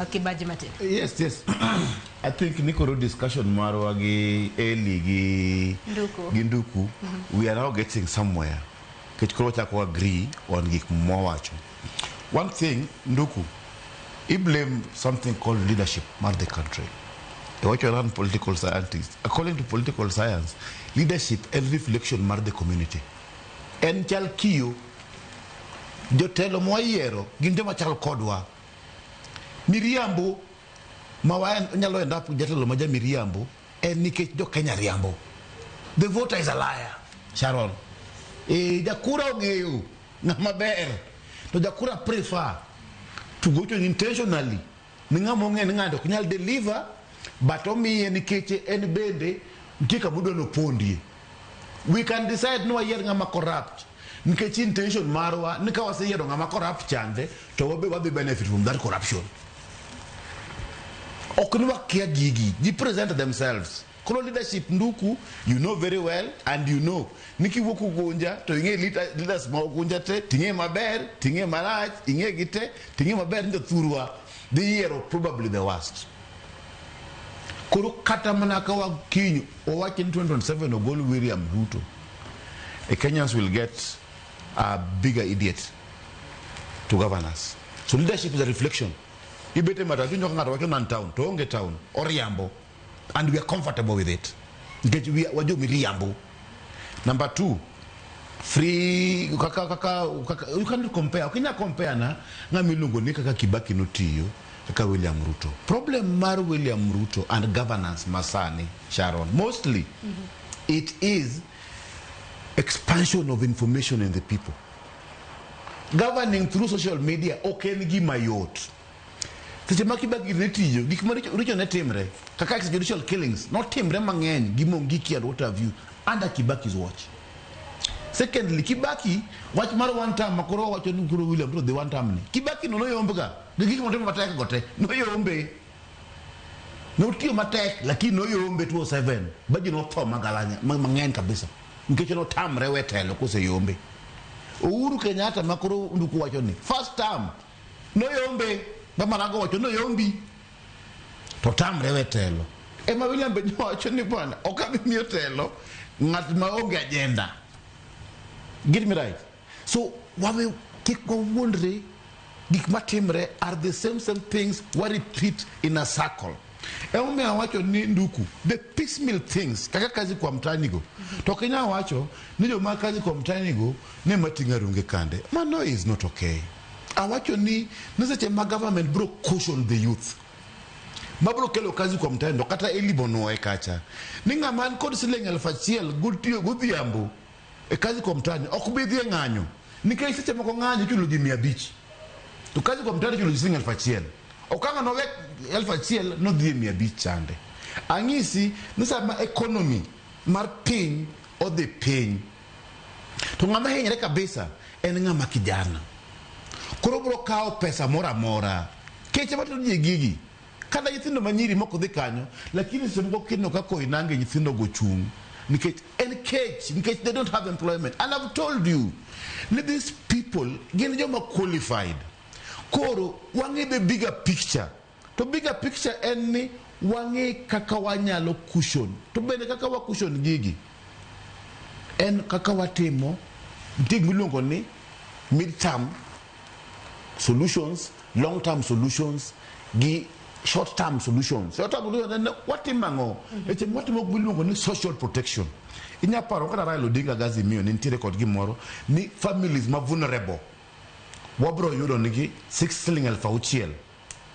Kibaji Martin. Yes. I think Nikoro discussion Marwagi, Eli, Ginduku, we are now getting somewhere. Ketchkrocha agree on Gikmowacho. One thing, Nduku, he blamed something called leadership, not the country. What you run political scientists. According to political science, leadership and reflection mar the community. En chal kiyo, telo mo yiero, ginte machal kodwa. Miriambo, mawayan nyalo enda pu jatelo maja Miriambo, en nikech Jokenya riambo. The voter is a liar, Sharon. Jakura ongeyo, na maber. To Jakura prefer to go to intentionally. Ninga monge ninga dok nyal deliver, but omi nikech en bende mtika budo no pondi. We can decide no yer ngama corrupt. Nikech intention marwa, nika wase yero ngama corrupt chande, to wabe benefit from that corruption. Okunuwa kia gigi, they present themselves. Kolo leadership Nduku, you know very well, and you know. Niki woku gunja, to inge leaders ma gunja te, tinge maber, tinge maraj, inge gite, tinge maber nde thurwa. The year of probably the worst. Kuru kata manaka wa kinyu, or watch in 2027 or Golu William Ruto. The Kenyans will get a bigger idiot to govern us. So leadership is a reflection. You better matter to town, to Onge town, or Riambo, and we are comfortable with it. We are Riambo. Number two, free you cannot compare. You cannot compare na milungo ni kaka Kibaki no tiyo kaka William Ruto. Problem mar William Ruto and governance masani Sharon. Mostly it is expansion of information in the people. Governing through social media, okay, gi mayot. Kaka extrajudicial killings, not timre mangen, gimongiki and what have you, under Kibaki's watch. Secondly, Kibaki, watch mar one time, Makoro, watch Nukuru William, the one time. Kibaki no yombuga, the Gikmo attack got it, no yombe. No team attack, like no yombe 207, but you know, Tom Magalanya, Mangan Kabisa. In case you know, Tam Rewetelo, Kose yombe. Uhuru Kenyatta, Makoro Nuku watchoni. First time, no yombe. Bamanago wacho no yombi to Tam Rewetelo. Emma William Benyo wacho ni bwana okabi miyo telo ngat ma onge agenda. Get me right. So wawe kiko wondre gik matimre are the same things we repeat in a circle. Eme wacho ni Nduku the piecemeal things kaka kazi kwa mtanigo. To Kenya wacho ni jo makazi kwa mtanigo ne matinga runge kande. Man, no, is not okay. Awacho ni nise ma government bro caution the youth. Mabro kelo kazi kwa mtendo kata elibono ekacha. Ninga man kod sileng alfachiel gudhiambo e kazi kwa mtani okubidhie ng'anyo. Nikech seche moko ng'anyo chulo ji 500. To kazi kwa mtani chulo ji sileng alfachiel. Okanga no wek alfachiel no dhie 500 chande. Angisi nisa ma economy mar piny o the piny. To ng'ama hinyre kabisa en ng'ama kijana. Korobro kao pesa mora. Keche mato gigi. Kada yithindo manyiri moko dhi kanyo, lakini semgo kino kako inange yithindo gochung. Nikech they don't have employment. And I've told you, these people, gin joma qualified. Koro, wange the bigger picture. To bigger picture enni, wange kaka wanyalo cushion. To bene kaka wa cushion gigi. En kaka watimo, dig milongo ni, mid-term solutions, long-term solutions, short-term solutions. Short-term solutions, what imango? It's what we social protection. In your part, what I dinga gazi mio ni record gimoro ni families ma vulnerable. Wabro you don't nigi 6 shilling alpha uchiel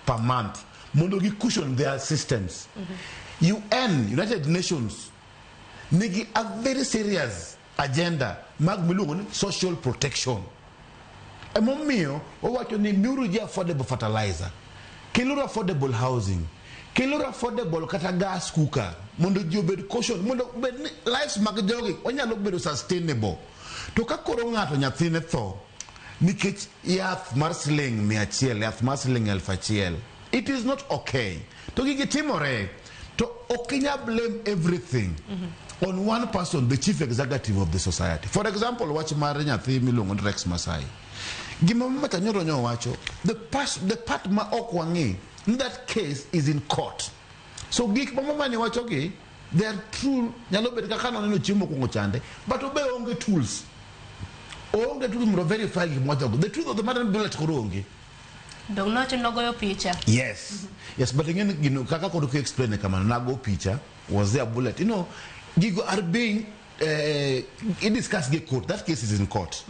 per month. Mondo gi cushion their systems. UN, United Nations, nigi a very serious agenda. Mag milungo ni social protection. Emomio, owacho ni miuruji affordable fertilizer, kelura affordable housing, kelura affordable kata gas cooker, mondo jobed caution, mondo lives magjogi, onyalo bedo sustainable. To ka koro ng'ato nyathine tho, nikech yath mar siling 100, yath mar siling 1000, it is not okay. To gigi timore, to okinya blame everything on one person, the chief executive of the society. For example, watch mar nyathi milongo Rex Masai. The part ma okwangi that case is in court. So gik mama ni wachogi, they are true, nyalo bet kaka no chimo kongo chande, but obe onge tools. Onge tools mro verify gimojo. The truth of the matter bullet koronge. Don't know to go your picture. Yes. Yes, but again, you know, kaka kodo ku explain kama nago picture, was there a bullet? You know, gigo are being in this case get court. That case is in court.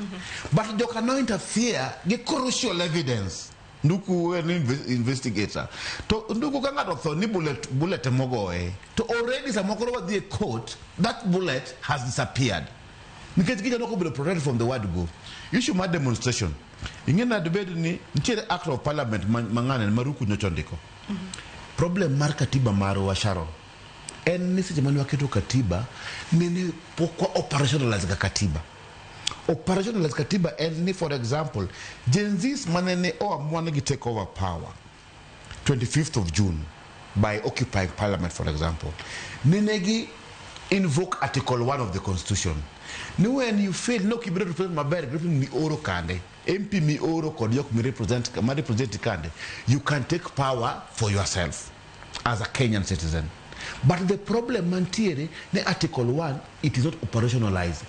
But you cannot interfere, get crucial evidence. Nuku an investigator. To nuku kanga doctor ni bullet mogo to already some over the court, that bullet has disappeared. Because kita no be protected from the word go. Issue my demonstration. Ingena debate ni the act of parliament mangane maruku nyochondiko. Problem mar katiba maro wa Sharon. En nisi jamani waketu katiba nini pokwa operationalize katiba. Operationalize katiba and for example, Gen Z's manene amwana gi take over power 25th of June by occupying parliament, for example. Ninegi invoke article 1 of the constitution. Ni when you fail no kibiro represent mabere gripping mi oro kande MP mi oro kodiyok mi represent kande, you can take power for yourself as a Kenyan citizen. But the problem mantiere the article 1, it is not operationalized.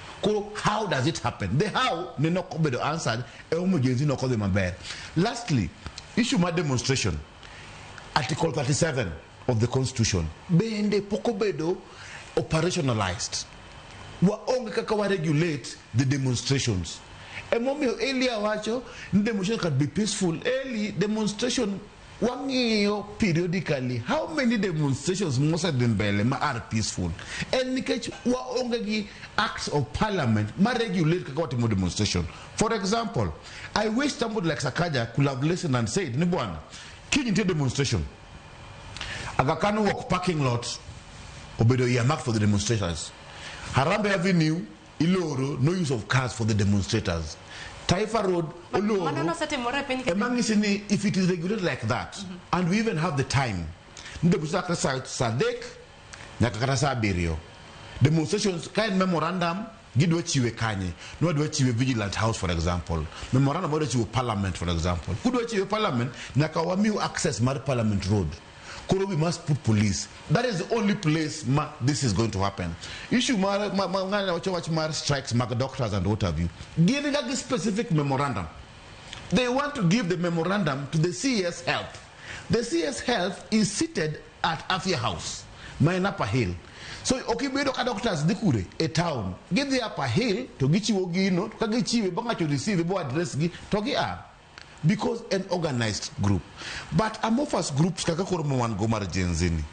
How does it happen? The how ne no kobedo answered no mabere. Lastly, issue my demonstration. Article 37 of the constitution. Bende pokobedo operationalized. Wa onge kaka wa regulate the demonstrations. Mommy earlier wacho demonstration can be peaceful. Early demonstration wangio periodically. How many demonstrations most of them are peaceful? And nikech wa onge gi acts of parliament ma regulate kaka wa demonstration. For example, I wish somebody like Sakaja could have listened and said, Nibwana, king into demonstration. Agakanu walk parking lot obedo earmarked for the demonstrators. Harambe Avenue, Iloro, no use of cars for the demonstrators. Taifa Road, Oloro, if it is regulated like that, and we even have the time, demonstrations, kind memorandum, Gidwechiwe Kanye, no Dwechiwe Vigilant House, for example. Memorandum about Parliament, for example. Kudwechiwe Parliament, Nakawamiu access Mar Parliament Road. We must put police. That is the only place this is going to happen. Issue strikes doctors and what have you. Giving a specific memorandum. They want to give the memorandum to the CS Health. The CS Health is seated at Afia House, my upper hill. So okay, we doctors dikure a town. Give the upper hill to get you ogino, to get you to receive the address to because an organized group. But amorphous groups kakakoromwan gomar jenzini.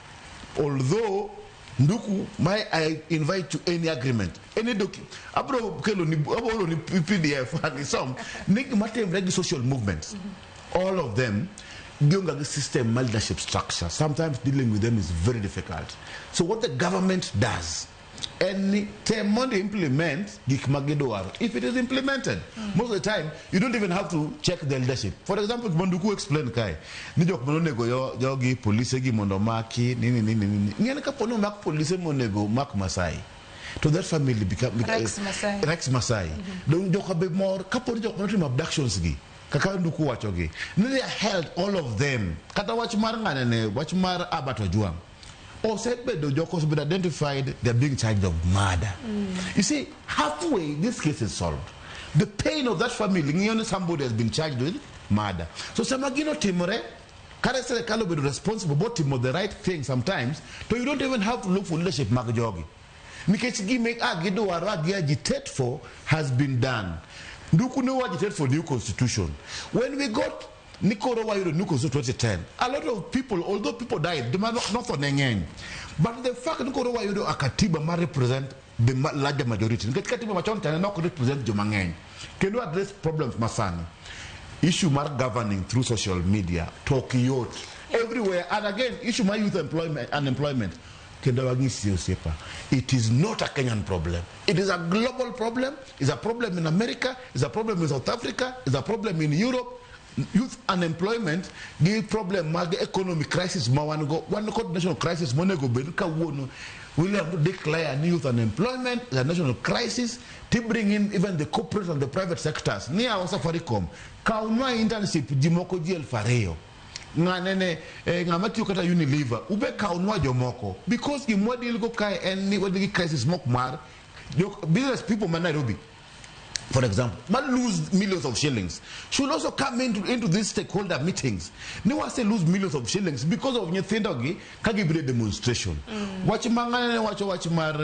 Although nduku I invite to any agreement, any document. Abro kelo ni PDF and some nik matem regi social movements. All of them the system leadership structure. Sometimes dealing with them is very difficult. So what the government does, any term they implement, if it is implemented, most of the time you don't even have to check the leadership. For example, Monduku explained Kai, Nijok Monego Yogi, police Mondomaki, Nianakapono Mak police Monego Mak Masai. To that family become Rex Masai. Don't joke a bit more, couple of abductions. Kakanduku Wachogi. They held all of them. Kata Wachmar and Wachmar Abatojuam. Or said the Jokos been identified, they're being charged of murder. You see, halfway this case is solved. The pain of that family, somebody has been charged with murder. So Samagino Timore, Karase Kalo be responsible, but Timo the right thing sometimes, so you don't even have to look for leadership Magajogi. Mikechigi make Agido Aragia agitate for has been done. Nduku agitate for new constitution. When we got Nikoro Wairo New Constitution 2010, a lot of people, although people died, they might not for Nengen. But the fact that Nikoro Wairo Akatiba may represent the larger majority. Katiba Machonta not represent Jumangen. Can you address problems, Masani? Issue mark governing through social media, Tokyo, everywhere. And again, issue my youth unemployment. It is not a Kenyan problem. It is a global problem. It's a problem in America. It's a problem in South Africa. It's a problem in Europe. Youth unemployment, the problem, the economic crisis, one national crisis, we have to declare youth unemployment, the national crisis, to bring in even the corporate and the private sectors. Near Safaricom, Kaunwa internship, Jimoko Jiel Fareo. ng'anene ng'ama tiyo kata Unilever ube kaunwa jomoko because gimwadil go kae en ni wadigi crisis mok mar business people man Nairobi, for example, might lose millions of shillings, should also come into these stakeholder meetings. No one say lose millions of shillings because of Nyethindogi Kagibre demonstration. Watch Mangane, watch Mar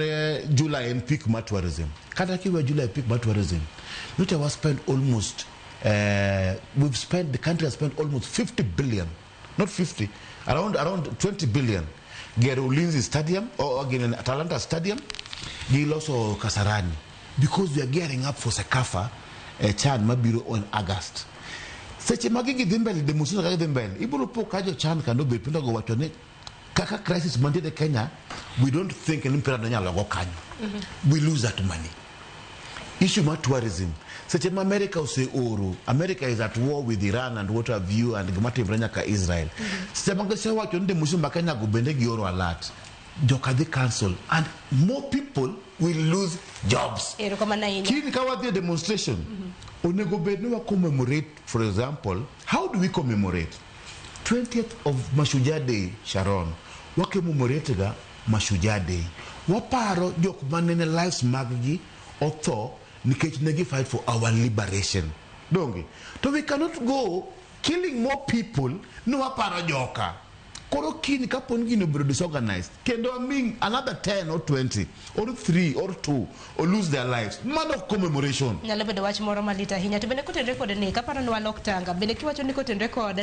July and peak ma tourism. Kataki where July peak ma tourism. Not was spent almost the country has spent almost 50 billion, not 50, around 20 billion. Get Ulinzi Stadium or again Atalanta Stadium, also Kasarani. Because we are gearing up for Sekafa, Chad Mabiro on August. Such a magigi dimbel, the Muslim dimbel. Iburo Kajo Chan cannot be put go watch Kaka crisis Monday the Kenya. We don't think an imperial logo can. We lose that money. Issue ma tourism. Such a America say Oro. America is at war with Iran and what have you and Gamati Branyaka Israel. Samanga say what on the Muslim Makanya go bendeg Euro alert. Jokade cancel and more people will lose jobs. Kini kawa demonstration. Onego bedno commemorate, for example, how do we commemorate? 20th of Mashujaa Day, Sharon. Wa commemorate ga Mashujaa Day. Waparo jok manene lives maggi otho nikech negi fight for our liberation. Donge. So we cannot go killing more people no waparo joka. Korokini kapon gino bro disorganized. Kendo mean another 10 or 20 or 3 or 2 or lose their lives. Man of commemoration. Nyalebe de watch moro malita hinya to bene ko ten record ne kaparo no loktanga bene kiwacho ni ko ten record